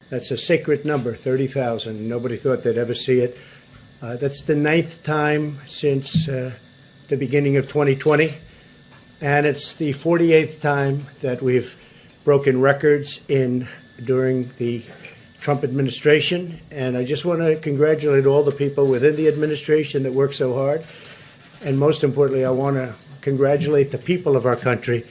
That's a sacred number, 30,000. Nobody thought they'd ever see it. That's the 9th time since the beginning of 2020. And it's the 48th time that we've broken records during the Trump administration. And I just want to congratulate all the people within the administration that work so hard. And most importantly, I want to congratulate the people of our country,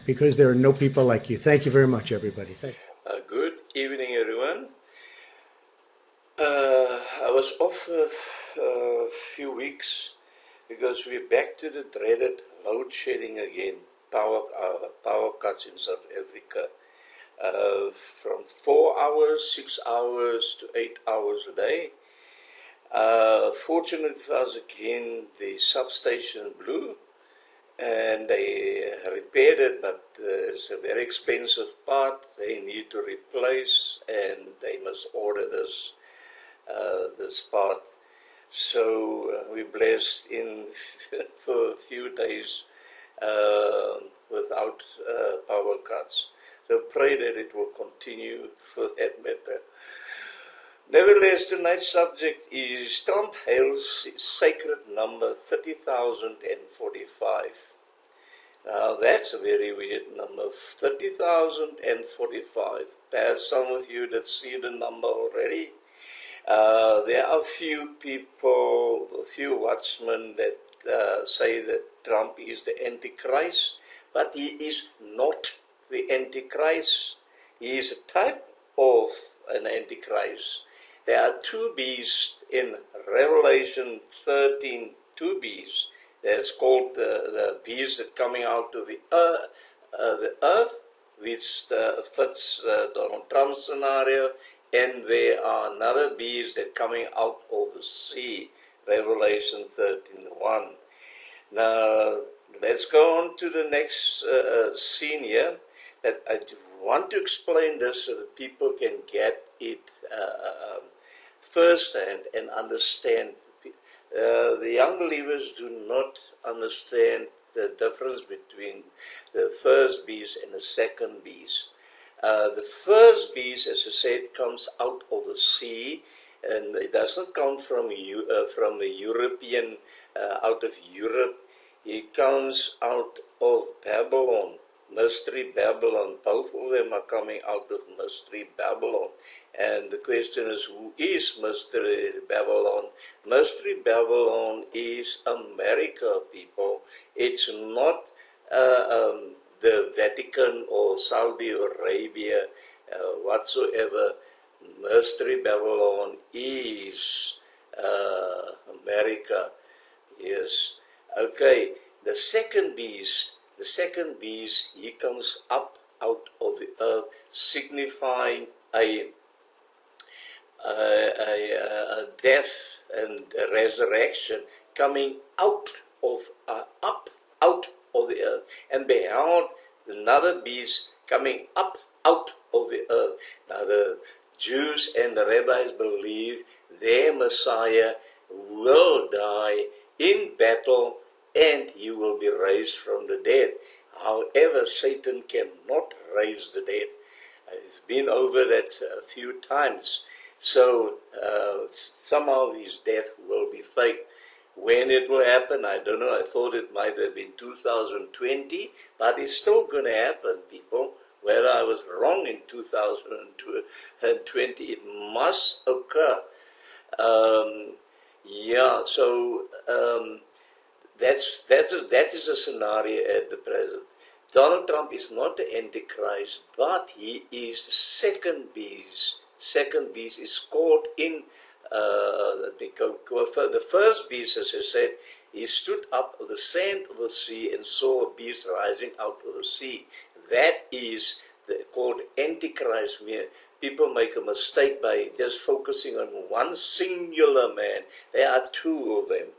because there are no people like you. Thank you very much, everybody. Thank you. Good evening, everyone. I was off a few weeks because we're back to the dreaded load shedding again, power cuts in South Africa. From 4 hours, 6 hours to 8 hours a day. Fortunately for us again, the substation blew and they repaired it, but it's a very expensive part. They need to replace, and they must order this part. So we're blessed in for a few days without power cuts. So pray that it will continue for that matter. Nevertheless, tonight's subject is Trump hails sacred number 30,045. Now that's a very weird number, 30,045. Perhaps some of you that see the number already. There are a few people, a few watchmen that say that Trump is the Antichrist, but he is not the Antichrist. He is a type of an Antichrist. There are two beasts in Revelation 13, two beasts. There's called the beast that coming out of the earth, which fits Donald Trump's scenario, and there are another beast that coming out of the sea, Revelation 13:1. Now, let's go on to the next scene here. That I want to explain this so that people can get it firsthand and understand. The young believers do not understand the difference between the first beast and the second beast. The first beast, as I said, comes out of the sea, and it does not come from a European, out of Europe. It comes out of Babylon, Mystery Babylon. Both of them are coming out of Mystery Babylon. And the question is, who is Mystery Babylon? Mystery Babylon is America, people. It's not the Vatican or Saudi Arabia whatsoever. Mystery Babylon is America. Yes. Okay. The second beast, he comes up out of the earth, signifying a death and a resurrection, coming out of out of the earth, and beheld another beast coming up out of the earth. Now the Jews and the rabbis believe their Messiah will die in battle and he will be raised from the dead. However, Satan cannot raise the dead. It's been over that a few times. So somehow his death will be fake. When it will happen, I don't know. I thought it might have been 2020, but it's still going to happen, people. Whether I was wrong in 2020, it must occur. That is a scenario at the present. Donald Trump is not the Antichrist, but he is the second beast. Second beast is called in the first beast, as I said, he stood up of the sand of the sea and saw a beast rising out of the sea. That is called Antichrist. People make a mistake by just focusing on one singular man. There are two of them.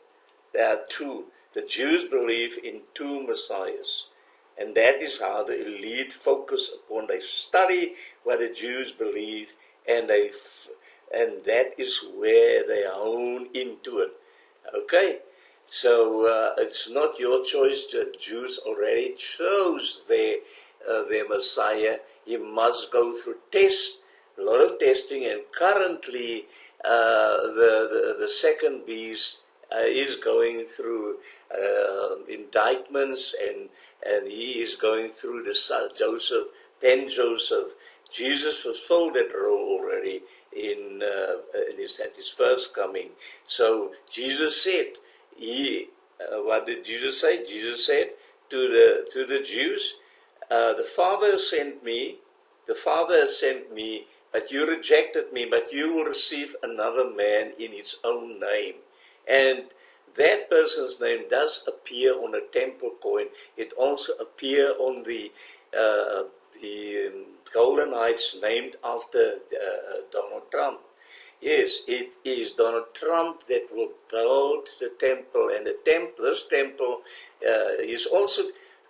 There are two. The Jews believe in two messiahs. And that is how the elite focus upon. They study what the Jews believe, and that is where they hone into it. Okay? So it's not your choice. The Jews already chose their Messiah. He must go through tests, a lot of protesting, and currently the second beast is going through indictments, and he is going through the son Joseph, Ben Joseph. Jesus fulfilled that role already at his first coming. So Jesus said, what did Jesus say? Jesus said to the Jews, the Father has sent me, but you rejected me, but you will receive another man in his own name. And that person's name does appear on a temple coin. It also appears on the Golden Heights, named after Donald Trump. Yes, it is Donald Trump that will build the temple, and this temple is also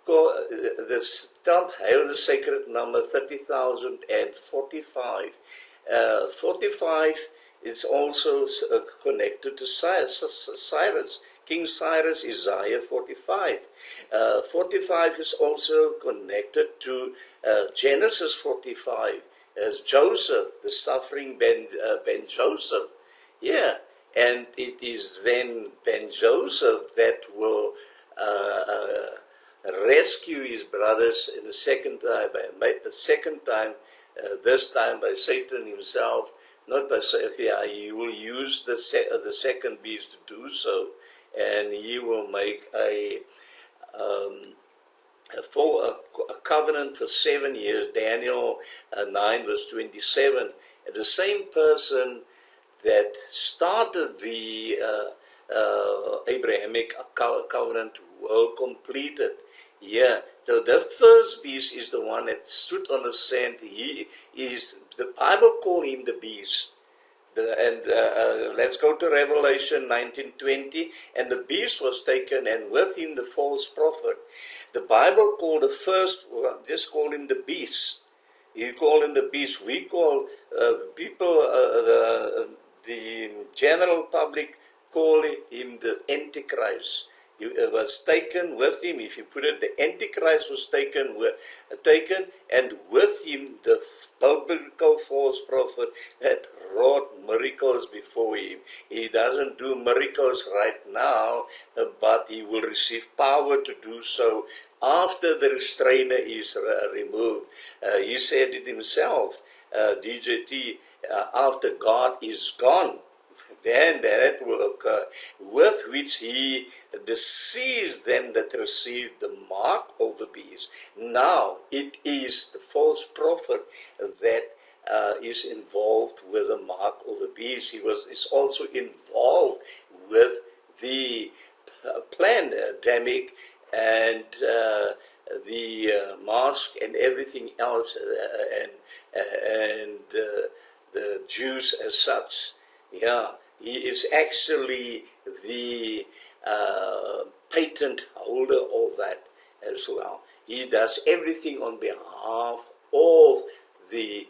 called, this Trump held the sacred number 30,045. 45 is also connected to Cyrus. King Cyrus, Isaiah 45. 45 is also connected to Genesis 45, as Joseph, the suffering Ben Joseph. Yeah, and it is then Ben Joseph that will rescue his brothers in the second time, this time by Satan himself. Not by Satan, yeah, he will use the second beast to do so, and he will make a covenant for 7 years. Daniel 9 verse 27. The same person that started the Abrahamic covenant will complete it. Yeah, so the first beast is the one that stood on the sand. He is, the Bible called him the beast. Let's go to Revelation 19:20. And the beast was taken, and with him the false prophet. The Bible called the first one, just call him the beast. He called him the beast. We call people, the general public, call him the Antichrist. He was taken with him. If you put it, the Antichrist was taken, and with him the biblical false prophet that wrought miracles before him. He doesn't do miracles right now, but he will receive power to do so after the restrainer is removed. He said it himself, DJT, after God is gone, then that will occur, with which he deceives them that receive the mark of the beast. Now it is the false prophet that is involved with the mark of the beast. He is also involved with the pandemic and the mask and everything else, and the Jews as such. Yeah, he is actually the patent holder of that as well. He does everything on behalf of the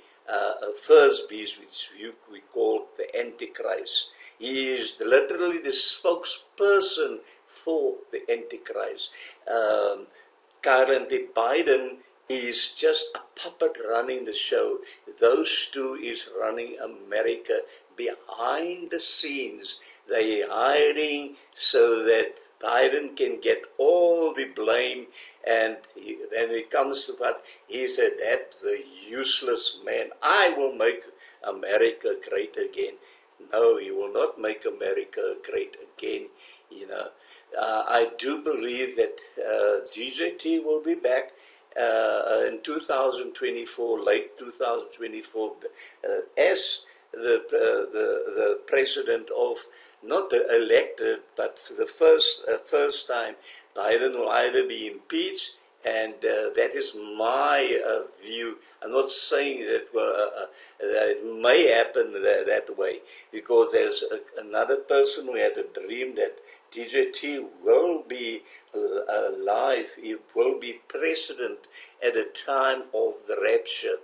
first beast, which we call the Antichrist. He is literally the spokesperson for the Antichrist. Currently, Biden is just a puppet running the show. Those two is running America behind the scenes. They are hiding so that Biden can get all the blame, and then it comes to what he said, that the useless man, I will make America great again. No, he will not make America great again. You know, I do believe that GJT will be back in 2024, late 2024, as the president of, not the elected, but for the first time. Biden will either be impeached, and that is my view. I'm not saying that it may happen that way, because there's another person who had a dream that DJT will be alive. He will be president at the time of the rapture.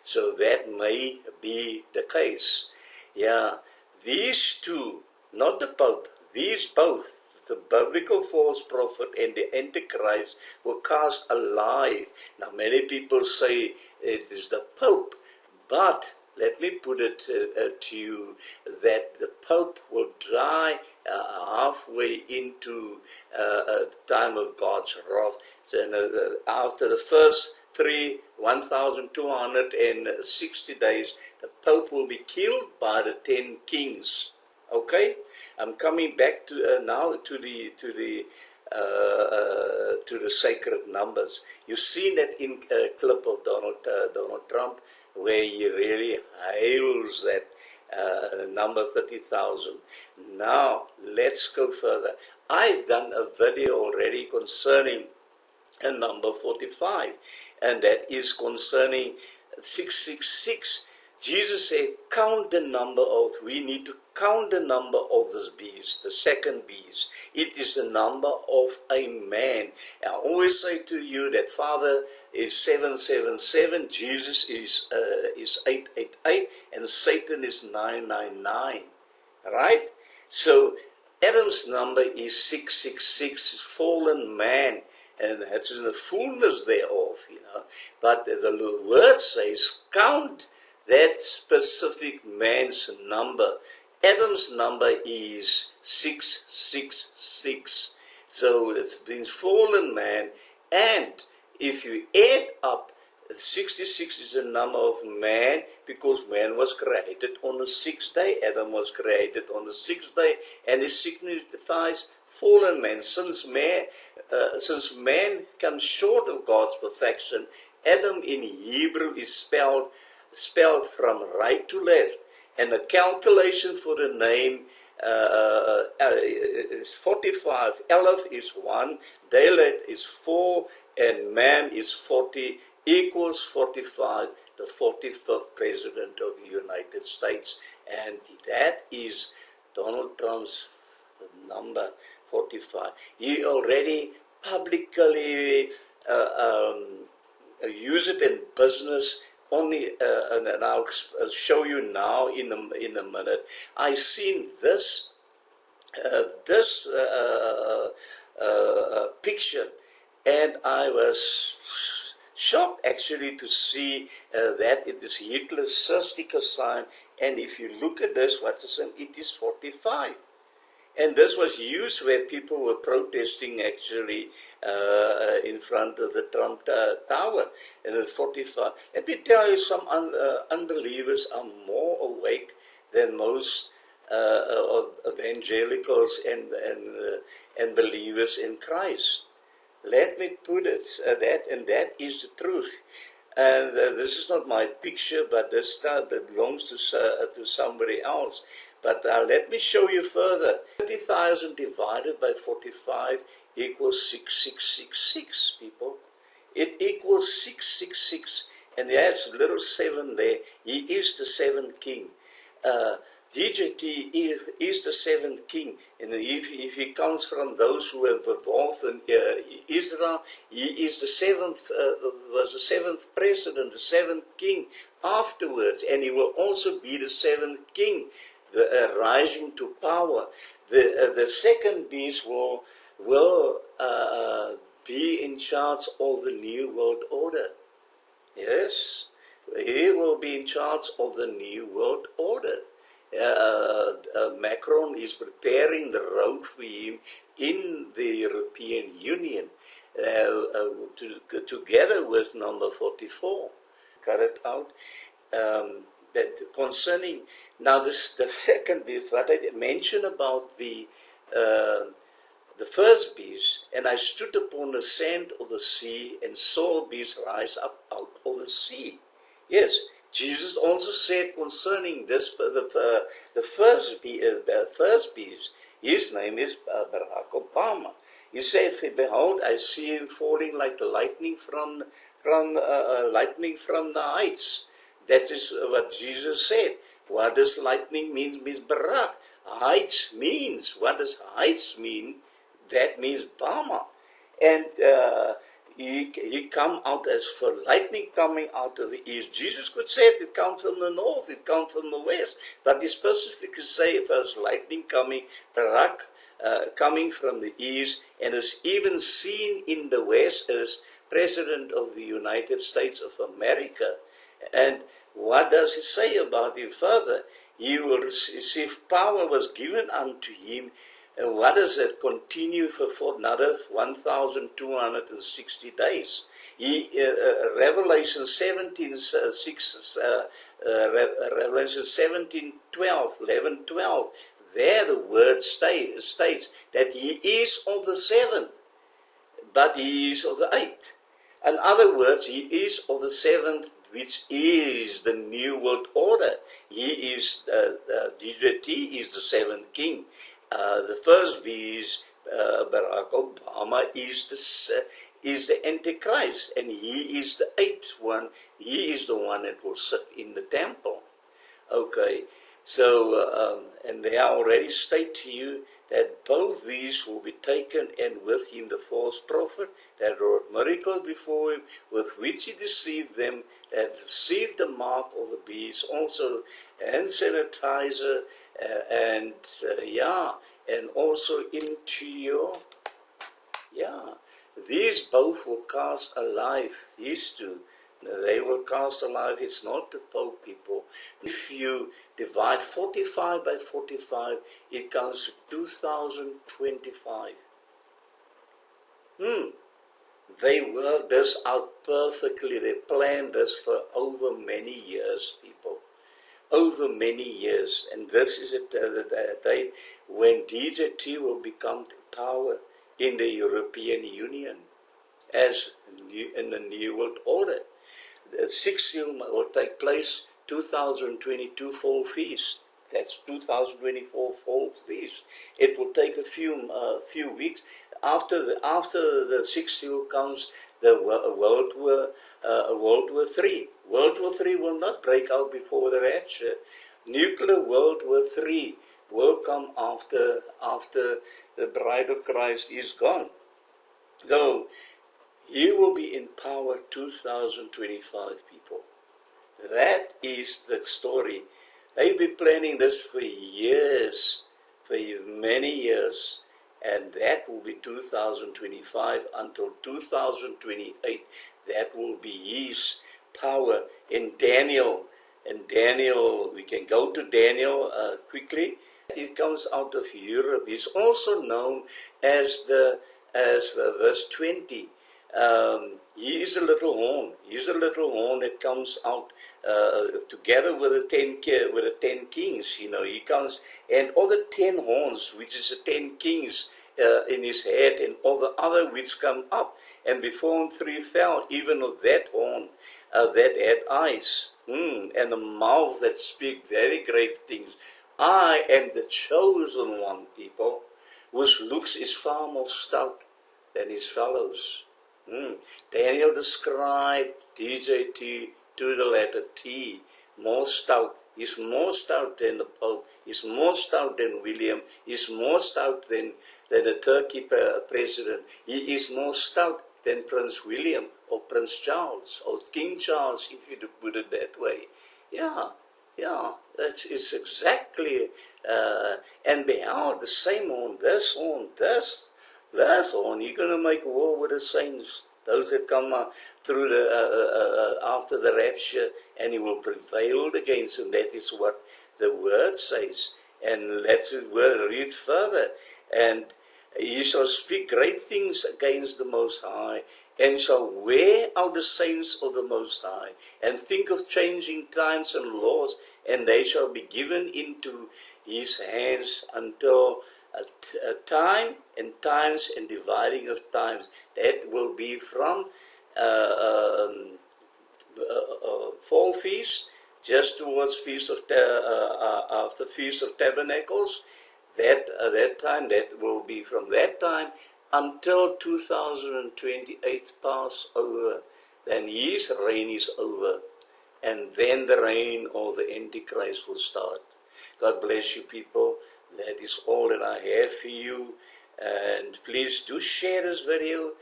So that may be the case. Yeah, these two, not the Pope, these both, the biblical false prophet and the Antichrist, were cast alive. Now many people say it is the Pope, but let me put it to you that the Pope will die halfway into the time of God's wrath. So, after the first 1,260 days, the Pope will be killed by the 10 kings. Okay, I'm coming back to now to the sacred numbers. You've seen that in a clip of Donald Trump, where he really hails that number 30,000. Now let's go further. I've done a video already concerning a number 45, and that is concerning 666. Jesus said, count the number of, we need to count the number of this beast, the second beast. It is the number of a man. I always say to you that Father is 777, Jesus is 888, and Satan is 999. Right? So Adam's number is 666, fallen man, and that's in the fullness thereof, But the word says, count that specific man's number. Adam's number is 666. So it's been fallen man, and if you add up, 66 is the number of man, because man was created on the sixth day. Adam was created on the sixth day, and it signifies fallen man. Since man comes short of God's perfection, Adam in Hebrew is spelled from right to left, and the calculation for the name is 45. Aleph is 1, Dalet is 4, and Mem is 40, equals 45, the 45th President of the United States. And that is Donald Trump's number 45. He already publicly used it in business. Only, and I'll show you now in a minute. I seen this picture, and I was shocked actually to see that it is Hitler's swastika sign. And if you look at this, what's the sign? It is 45. And this was used where people were protesting actually in front of the Trump Tower. And it's 45. Let me tell you, some unbelievers are more awake than most evangelicals and believers in Christ. Let me put it and that is the truth. And this is not my picture, but this stuff belongs to somebody else. But let me show you further. 30,000 divided by 45 equals 6666, people. It equals 666. And there's a little 7 there. He is the seventh king. DJT is the seventh king. And if he comes from those who have evolved in Israel, he is the seventh, was the seventh president, the seventh king afterwards. And he will also be the seventh king, the rising to power. The second beast will be in charge of the new world order. Yes, he will be in charge of the new world order. Macron is preparing the road for him in the European Union together with number 44. Cut it out. That concerning now the second beast, what I mentioned about the first beast, and I stood upon the sand of the sea and saw a beast rise up out of the sea. Yes, Jesus also said concerning this the first beast, his name is Barack Obama. He said, "Behold, I see him falling like the lightning from the heights." That is what Jesus said. What does lightning mean? Means Barack. Heights means, what does heights mean? That means Bama. And he come out as for lightning coming out of the east. Jesus could say it comes from the north, it comes from the west. But he specifically say if there's lightning coming, Barack coming from the east, and is even seen in the west as President of the United States of America. And what does it say about him further? He will receive power was given unto him. And what does it continue for another 1,260 days? Revelation 17, 6, Revelation 17, 12, 11, 12. There the word states that he is of the seventh, but he is of the eighth. In other words, he is of the seventh, which is the New World Order. He is, DJT is the seventh king. The first is Barack Obama is the Antichrist, and he is the eighth one. He is the one that will sit in the temple. Okay, so, and they already state to you that both these will be taken, and with him the false prophet that wrought miracles before him, with which he deceived them, that received the mark of the beast, also hand sanitizer, and also into your, these both will cast alive, these two. They will cast alive. It's not the Pope, people. If you divide 45 by 45, it comes to 2025. They worked this out perfectly. They planned this for over many years, people. Over many years. And this is the day when DJT will become power in the European Union as in the New World Order. The sixth seal will take place 2022 Fall Feast. That's 2024 Fall Feast. It will take a few weeks. After the sixth seal comes the World War III. World War III will not break out before the rapture. Nuclear World War III will come after the bride of Christ is gone. So, he will be in power 2025, people. That is the story. They've been planning this for years, for many years, and that will be 2025 until 2028. That will be his power. In Daniel, we can go to Daniel quickly. It comes out of Europe. He's also known as verse 20. He is a little horn. He is a little horn that comes out together with the 10 kings. You know, he comes, and all the 10 horns, which is the 10 kings in his head, and all the other which come up. And before him 3 fell, even of that horn that had eyes, and a mouth that speak very great things. I am the chosen one, people, whose looks is far more stout than his fellows. Daniel described DJT to the letter T, more stout. He's more stout than the Pope. He's more stout than William. He's more stout than the Turkey president. He is more stout than Prince William or Prince Charles or King Charles, if you put it that way. Yeah, it's exactly, and they are the same on this, on. You're going to make war with the saints, those that come through after the rapture, and he will prevail against them. That is what the word says. And let's read further. And he shall speak great things against the Most High, and shall wear out the saints of the Most High, and think of changing times and laws, and they shall be given into his hands until a time and times and dividing of times. That will be from Fall Feast, just towards Feast of after Feast of Tabernacles. That time, that will be from that time until 2028 pass over. Then his reign is over, and then the reign of the Antichrist will start. God bless you, people. That is all that I have for you, and please do share this video.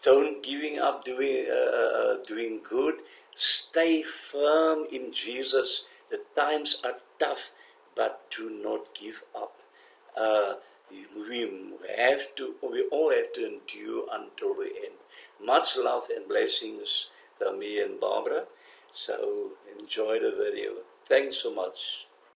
Don't giving up doing good. Stay firm in Jesus. The times are tough, but do not give up. We all have to endure until the end. Much love and blessings. me and Barbara. So enjoy the video. Thanks so much.